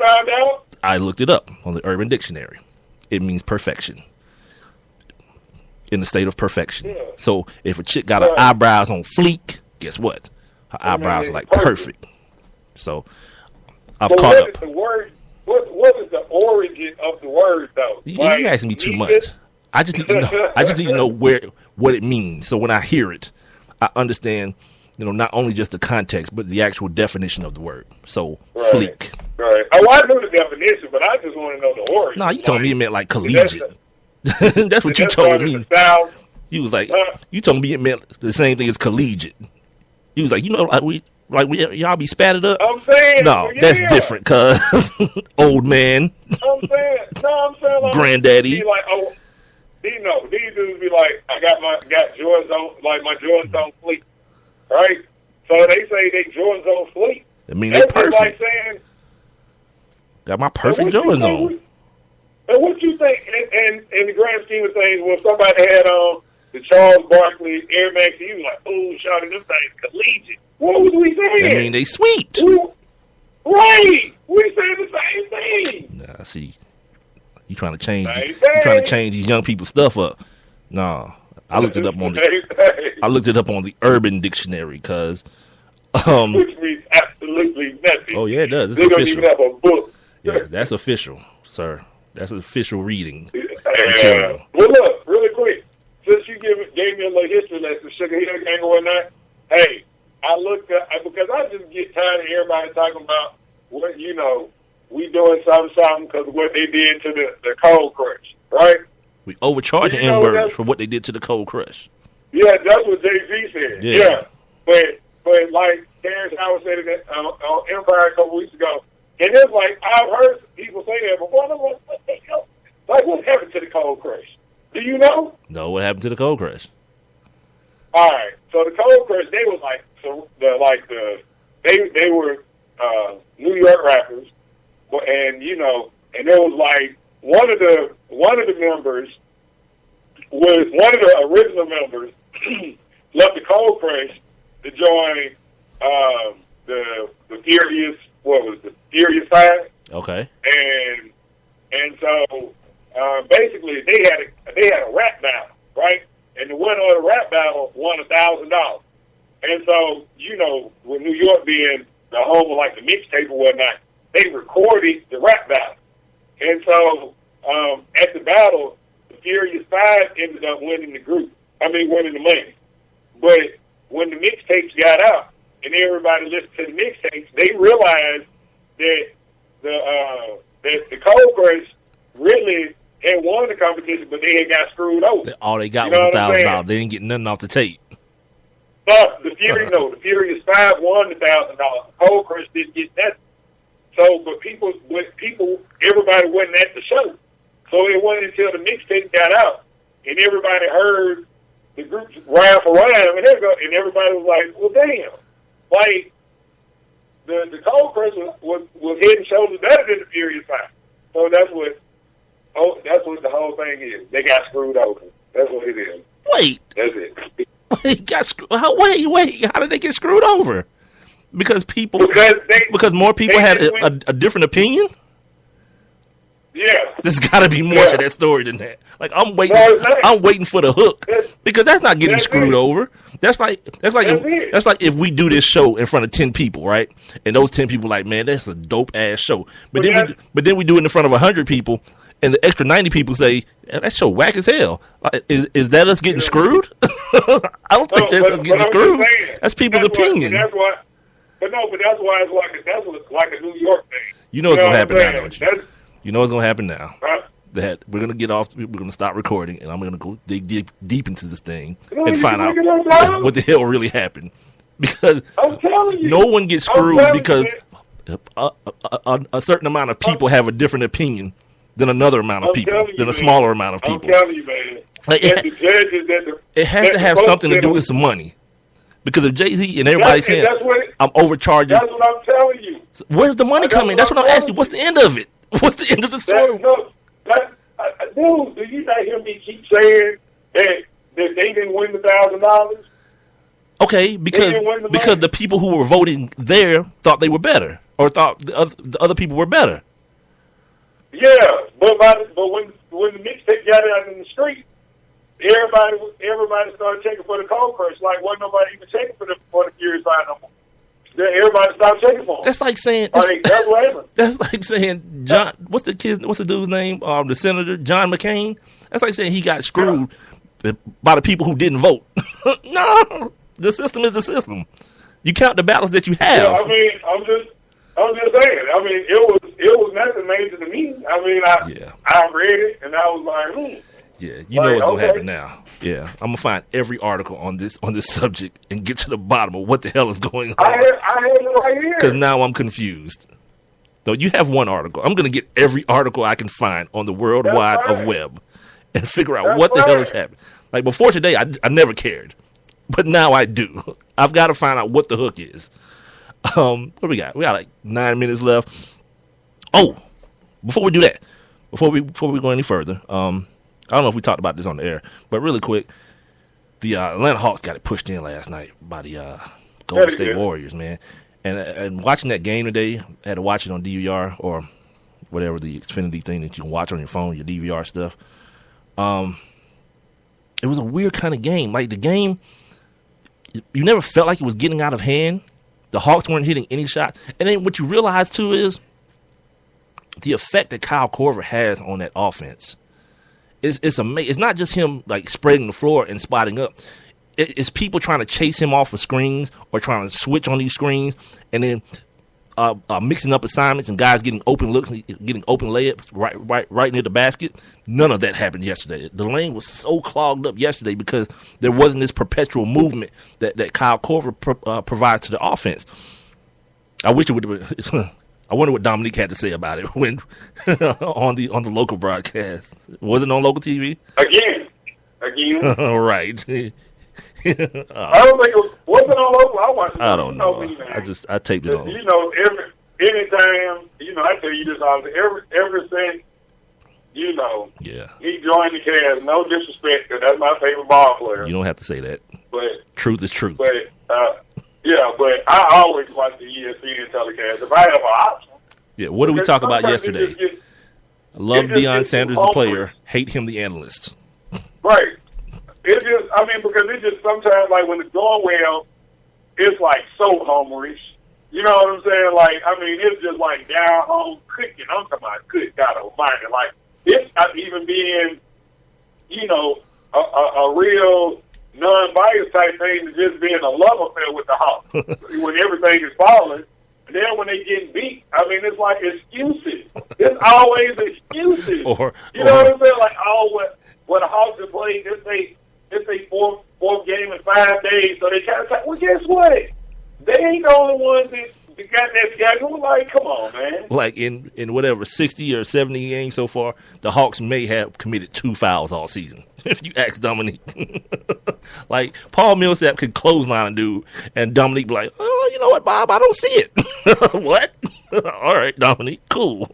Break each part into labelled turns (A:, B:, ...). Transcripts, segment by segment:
A: found out?
B: I looked it up on the Urban Dictionary. It means perfection. In the state of perfection. Yeah. So if a chick got her eyebrows on fleek, guess what? Her eyebrows are like perfect. So I've caught up.
A: Is the word? What is the origin of the word, though?
B: You asking me too much. I just need to know. I just need to know what it means. So when I hear it, I understand. Not only just the context, but the actual definition of the word. So fleek.
A: Right. Oh, I knew the definition, but I just want to know the origin.
B: No, you told me it meant like collegiate. That's what you told me. You was like, you told me it meant the same thing as collegiate. You was like, y'all be spattered up.
A: I'm saying,
B: no, that's different, cuz old man.
A: I'm saying, like,
B: granddaddy.
A: Be like, these dudes be like, I got Jordans on, like my Jordans on fleek, right? So they say they Jordans on fleek.
B: I mean, they're perfect.
A: Like saying,
B: got my perfect Jordans on.
A: And what you think, in the grand scheme of things, when somebody had on the Charles Barkley Air Max, you was like, oh, shawty, them things collegiate. What was we saying?
B: I mean, they sweet.
A: Right. We saying the same thing.
B: Nah, see, you trying to change? You trying to change these young people's stuff up? Nah, I looked it up on the Urban Dictionary, cuz.
A: Which means absolutely nothing.
B: Oh yeah, it does. It's
A: they
B: official.
A: Don't even have a book.
B: Yeah, that's official, sir. That's official reading.
A: Well, look, really quick. Since you gave me a little history lesson, Sugar Hill Gang or whatnot, hey, I looked up, because I just get tired of everybody talking about what, we doing something because of what they did to the Cold Crush, right?
B: We overcharging N-words for what they did to the Cold Crush.
A: Yeah, that's what Jay-Z said. Yeah. But like Terrence Howard said it on Empire a couple weeks ago, and it's like, I've heard people say that before, and I'm like, what the hell? Like, what happened to the Cold Crush? Do you know?
B: No, what happened to the Cold Crush?
A: All right, so the Cold Crush, they was they were New York rappers, and and it was like one of the members was one of the original members left the Cold Crush to join the Furious. What was the Furious Five?
B: Okay.
A: And so basically they had a rap battle, right? And the winner of the rap battle won $1,000. And so, with New York being the home of like the mixtape or whatnot, they recorded the rap battle. And so at the battle, the Furious Five ended up winning the money. But when the mixtapes got out and everybody listened to the mixtapes, they realized that the Cold Crush really had won the competition, but they had got screwed over.
B: All they got was $1,000. They didn't get nothing off the tape.
A: But the Furious Five won the $1,000. Cold Crush didn't get that. So, but everybody wasn't at the show. So it wasn't until the mixtape got out and everybody heard the group rhyme for rhyme, and everybody was like, well, damn. Like, the Cold Crush was head and shoulders better than the Furious Five. So that's what the whole thing is. They got screwed over. That's what it is.
B: Wait.
A: That's it.
B: Wait. How did they get screwed over? Because more people had a different opinion?
A: Yeah.
B: There's got to be more to that story than that. Like, I'm waiting for the hook, because that's not getting screwed over. That's like if we do this show in front of 10 people, right? And those 10 people like, man, that's a dope ass show. But then we do it in front of 100 people, and the extra 90 people say, that show whack as hell. Is that us getting screwed? I don't think that's us getting screwed. That's people's opinion.
A: That's why it's like a New York thing.
B: You know what's going to happen now, don't you? You know what's going to happen now. That we're going to get off, we're going to stop recording, and I'm going to go dig deep into this thing and find out what the hell really happened. Because no one gets screwed because a certain amount of people have a different opinion than another amount of people, than a smaller amount of people.
A: I'm telling you, man.
B: Like, it has to have something to do with some money. Because if Jay-Z and everybody saying, I'm overcharging.
A: That's what I'm telling you.
B: Where's the money coming? That's what I'm asking you. What's the end of it? What's the end of the story?
A: Dude, do you not hear me keep saying that they didn't win the $1,000?
B: Okay, because the people who were voting there thought they were better, or thought the other people were better.
A: Yeah, but when the mixtape got out in the street, everybody started checking for the Cold Crush. Like, wasn't nobody even checking for the Furious 5 no more. Then everybody stopped checking for them.
B: That's like saying that's like saying John. What's the dude's name? The senator John McCain. That's like saying he got screwed by the people who didn't vote. No, the system is the system. You count the ballots that you have.
A: Yeah, I mean, I'm just saying. I mean, it was nothing major to me. I mean, I read it and I was like,
B: Yeah, you know what's gonna happen now. Yeah, I'm gonna find every article on this subject and get to the bottom of what the hell is going on.
A: I had it right here.
B: Because now I'm confused. No, you have one article. I'm gonna get every article I can find on the World Wide of Web and figure out what the hell is happening. Like before today, I never cared, but now I do. I've got to find out what the hook is. What do we got? We got like 9 minutes left. Oh, before we do that, before we go any further, I don't know if we talked about this on the air, but really quick, the Atlanta Hawks got it pushed in last night by the Golden State Warriors, man. And watching that game today, I had to watch it on DVR or whatever the Xfinity thing that you can watch on your phone, your DVR stuff. It was a weird kind of game. Like the game, you never felt like it was getting out of hand. The Hawks weren't hitting any shot. And then what you realize, too, is the effect that Kyle Korver has on that offense. It's amazing. It's not just him like spreading the floor and spotting up. It's people trying to chase him off of screens or trying to switch on these screens and then mixing up assignments and guys getting open looks, getting open layups right near the basket. None of that happened yesterday. The lane was so clogged up yesterday because there wasn't this perpetual movement that Kyle Korver provides to the offense. I wish it would have been. I wonder what Dominique had to say about it when on the local broadcast. Was it on local TV?
A: Again.
B: All right.
A: I don't think it wasn't on local. I watched it.
B: I don't know. I taped it on.
A: You know, anytime, I tell you this all ever since, he joined the Cavs. No disrespect, because that's my favorite ball player.
B: You don't have to say that.
A: But
B: truth is truth.
A: But but I always watch the ESPN telecast if I have an option.
B: Yeah, what did we talk about yesterday? Love Deion Sanders, the player. Hate him, the analyst.
A: Right. Because it's just sometimes, like, when it's going well, it's, like, so homerish. You know what I'm saying? Like, it's just, like, down home cooking. I'm talking about, good God almighty. Like, it's not even being, a real non-biased type thing to just being a love affair with the Hawks when everything is falling. And then when they get beat, it's like excuses. It's always excuses. You know what I'm saying? Like, what the Hawks have played, it's a fourth game in 5 days, so they kind of say, well, guess what? They ain't the only ones that got that schedule. Like, come on, man.
B: Like, in whatever, 60 or 70 games so far, the Hawks may have committed 2 fouls all season. If you ask Dominique. Like, Paul Millsap could clothesline a dude, and Dominique be like, oh, you know what, Bob? I don't see it. What? All right, Dominique, cool.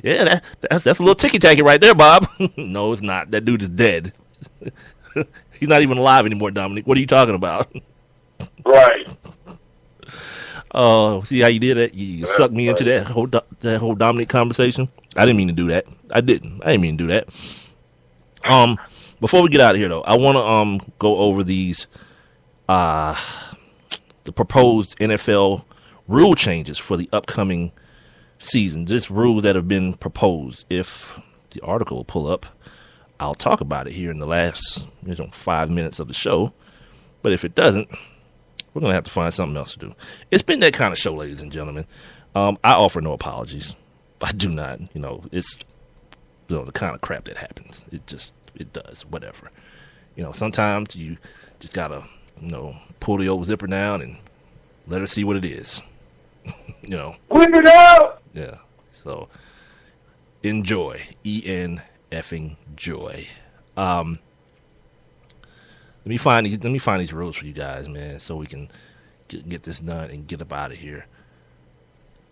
B: Yeah, that's a little ticky-tacky right there, Bob. No, it's not. That dude is dead. He's not even alive anymore, Dominique. What are you talking about?
A: Right.
B: Oh, see how you did that? You sucked me into that whole Dominique conversation. I didn't mean to do that. I didn't mean to do that. Before we get out of here, though, I want to go over these the proposed NFL rule changes for the upcoming season. Just rules that have been proposed. If the article will pull up, I'll talk about it here in the last 5 minutes of the show. But if it doesn't, we're going to have to find something else to do. It's been that kind of show, ladies and gentlemen. I offer no apologies. I do not. It's the kind of crap that happens. It does, whatever. Sometimes you just got to, pull the old zipper down and let her see what it is.
A: Whip it out!
B: Yeah. So, enjoy. E-N-effing joy. Let me find these rules for you guys, man, so we can get this done and get up out of here.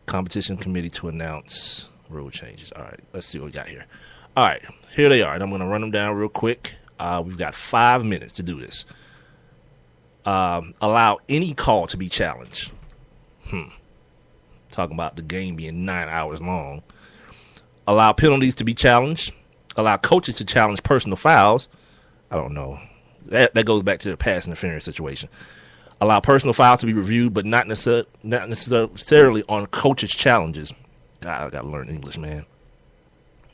B: Competition committee to announce rule changes. All right, let's see what we got here. All right, here they are, and I'm going to run them down real quick. We've got 5 minutes to do this. Allow any call to be challenged. Talking about the game being 9 hours long. Allow penalties to be challenged. Allow coaches to challenge personal fouls. I don't know. That goes back to the pass interference situation. Allow personal fouls to be reviewed, but not necessarily on coaches' challenges. God, I got to learn English, man.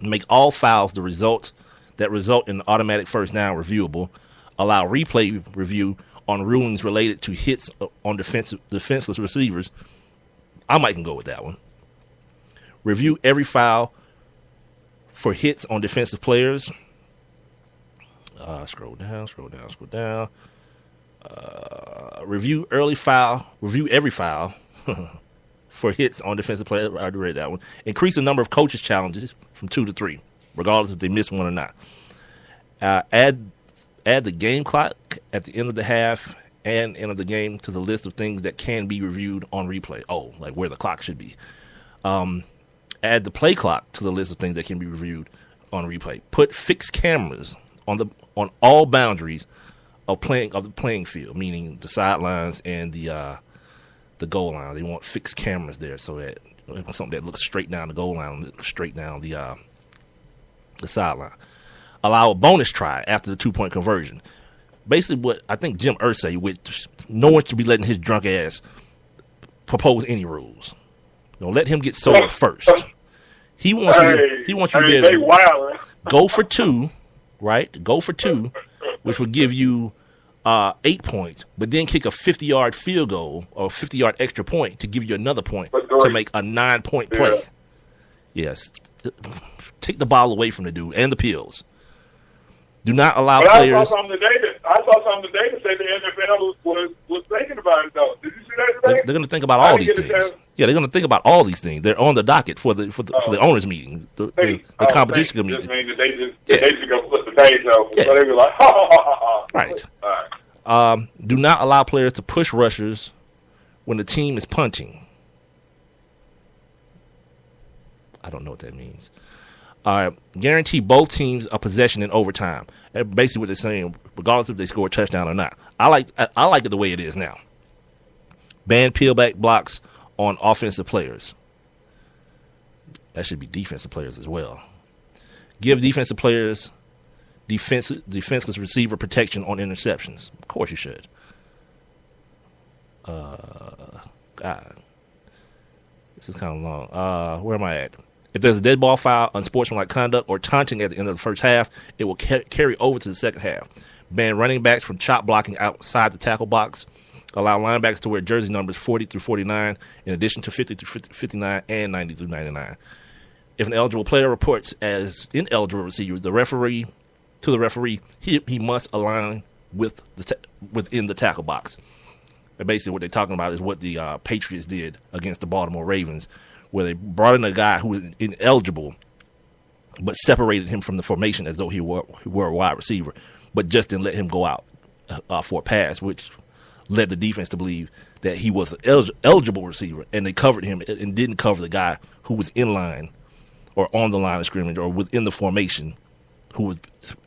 B: Make all fouls that result in automatic first down reviewable. Allow replay review on rulings related to hits on defenseless receivers. I might can go with that one. Review every foul for hits on defensive players. Scroll down. Review every foul for hits on defensive players. I already read that one. Increase the number of coaches' challenges from 2 to 3, regardless if they miss one or not. Add the game clock at the end of the half and end of the game to the list of things that can be reviewed on replay. Oh, like where the clock should be. Add the play clock to the list of things that can be reviewed on replay. Put fixed cameras on all boundaries of the playing field, meaning the sidelines and the goal line. They want fixed cameras there so that something that looks straight down the goal line, looks straight down the sideline. Allow a bonus try after the 2-point conversion. Basically, what I think Jim Irsay, which no one should be letting his drunk ass propose any rules. Let him get sober first. He wants you to be able to go for 2, right? Go for 2, which would give you 8 points, but then kick a 50-yard field goal or a 50-yard extra point to give you another point to make a 9-point play. Yes. Take the ball away from the dude and the pills. Do not allow players. I saw something today that said the NFL was thinking about it, though. Did you see that today? They're going to think about all these things. Yeah, they're going to think about all these things. They're on the docket for the owners' meeting, the competition committee. They just go flip the page over. Yeah. So they be like, ha, ha, ha, ha. Right. All right. Do not allow players to push rushers when the team is punting. I don't know what that means. Guarantee both teams a possession in overtime. That's basically what they're saying, regardless if they score a touchdown or not. I like it the way it is now. Ban peelback blocks on offensive players. That should be defensive players as well. Give defensive players defenseless receiver protection on interceptions. Of course you should. God. This is kind of long. Where am I at? If there's a dead ball foul, unsportsmanlike conduct, or taunting at the end of the first half, it will carry over to the second half. Ban running backs from chop blocking outside the tackle box. Allow linebackers to wear jersey numbers 40 through 49, in addition to 50 through 59 and 90 through 99. If an eligible player reports as ineligible receiver, the referee he must align within the tackle box. And basically, what they're talking about is what the Patriots did against the Baltimore Ravens, where they brought in a guy who was ineligible, but separated him from the formation as though he were a wide receiver, but just didn't let him go out for a pass, which led the defense to believe that he was an eligible receiver, and they covered him and didn't cover the guy who was in line or on the line of scrimmage or within the formation who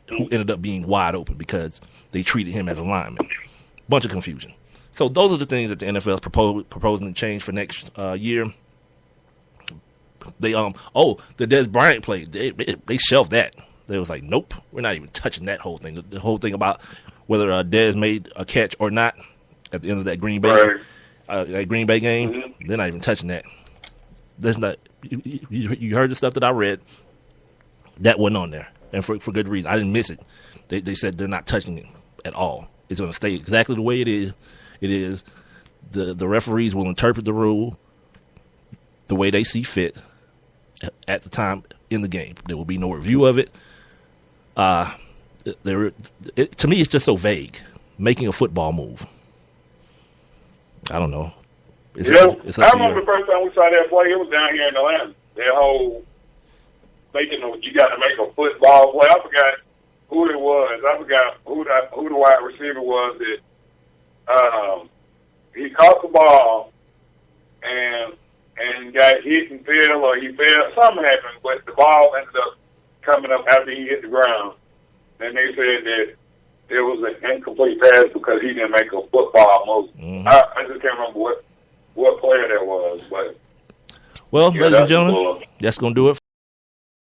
B: ended up being wide open because they treated him as a lineman. Bunch of confusion. So those are the things that the NFL is proposing to change for next year. They the Dez Bryant play, they shelved that. They was like, nope, we're not even touching that whole thing. The whole thing about whether Dez made a catch or not at the end of that Green Bay game, mm-hmm. They're not even touching that. That's not. You heard the stuff that I read. That wasn't on there, and for good reason. I didn't miss it. They said they're not touching it at all. It's going to stay exactly the way it is. It is. The referees will interpret the rule the way they see fit at the time in the game. There will be no review of it. To me, it's just so vague. Making a football move. I don't know.
A: I remember the first time we saw that play. It was down here in Atlanta. That whole you got to make a football play. I forgot who it was. I forgot who the wide receiver was that he caught the ball and got hit and fell, or he fell. Something happened, but the ball ended up coming up after he hit the ground. And they said that it was an incomplete pass because he didn't make a football move. Mm-hmm. I just can't remember what player that was. But
B: well, ladies and gentlemen, that's going to do it